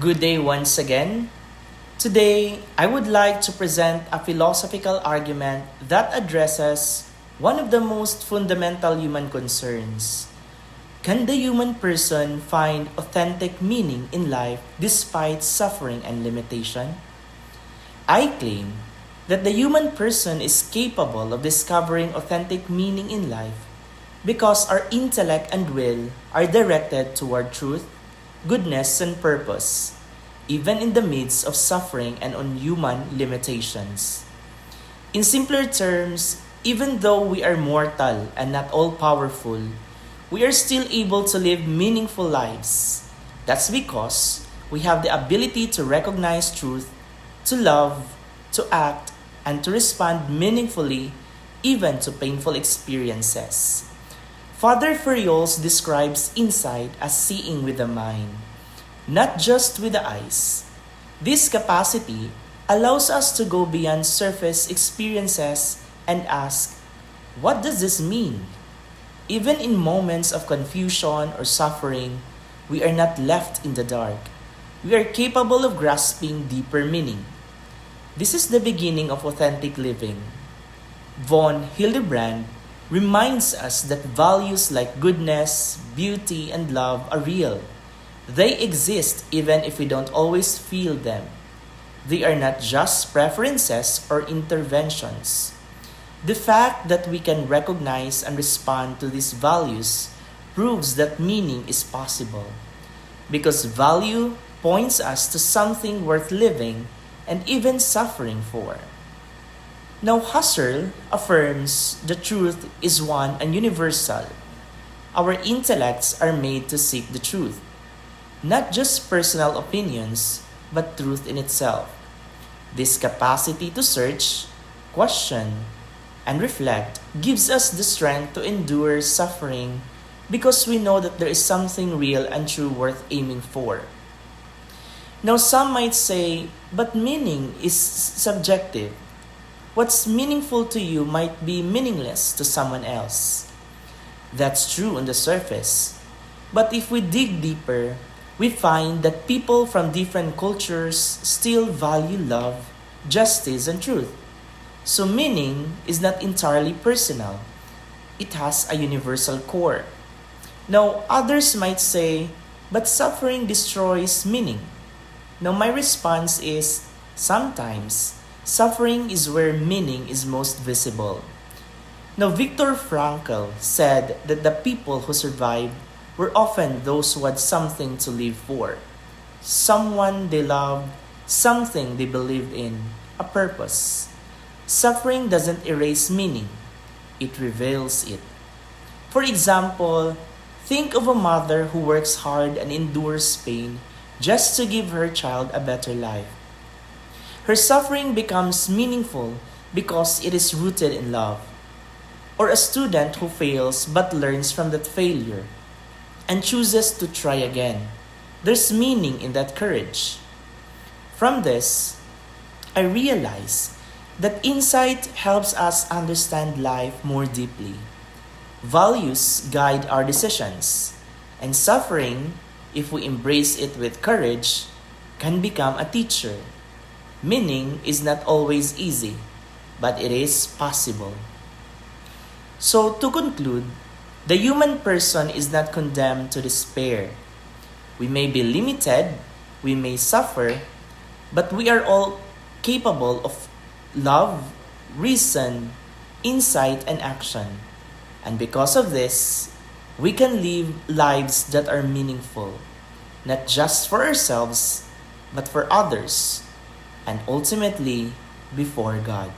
Good day once again. Today, I would like to present a philosophical argument that addresses one of the most fundamental human concerns. Can the human person find authentic meaning in life despite suffering and limitation? I claim that the human person is capable of discovering authentic meaning in life because our intellect and will are directed toward truth, goodness, and purpose, even in the midst of suffering and unhuman limitations. In simpler terms, even though we are mortal and not all powerful, we are still able to live meaningful lives. That's because we have the ability to recognize truth, to love, to act, and to respond meaningfully even to painful experiences. Father Ferriols describes insight as seeing with the mind, not just with the eyes. This capacity allows us to go beyond surface experiences and ask, what does this mean? Even in moments of confusion or suffering, we are not left in the dark. We are capable of grasping deeper meaning. This is the beginning of authentic living. Von Hildebrand reminds us that values like goodness, beauty, and love are real. They exist even if we don't always feel them. They are not just preferences or interventions. The fact that we can recognize and respond to these values proves that meaning is possible. Because value points us to something worth living and even suffering for. Now, Husserl affirms the truth is one and universal. Our intellects are made to seek the truth, not just personal opinions, but truth in itself. This capacity to search, question, and reflect gives us the strength to endure suffering because we know that there is something real and true worth aiming for. Now, some might say, but meaning is subjective. What's meaningful to you might be meaningless to someone else. That's true on the surface. But if we dig deeper, we find that people from different cultures still value love, justice, and truth. So meaning is not entirely personal. It has a universal core. Now, others might say, but suffering destroys meaning. Now, my response is, sometimes, suffering is where meaning is most visible. Now, Viktor Frankl said that the people who survived were often those who had something to live for, someone they loved, something they believed in, a purpose. Suffering doesn't erase meaning, it reveals it. For example, think of a mother who works hard and endures pain just to give her child a better life. Her suffering becomes meaningful because it is rooted in love. Or a student who fails but learns from that failure and chooses to try again. There's meaning in that courage. From this, I realize that insight helps us understand life more deeply. Values guide our decisions, and suffering, if we embrace it with courage, can become a teacher. Meaning is not always easy, but it is possible. So, to conclude, the human person is not condemned to despair. We may be limited, we may suffer, but we are all capable of love, reason, insight, and action. And because of this, we can live lives that are meaningful, not just for ourselves, but for others, and ultimately before God.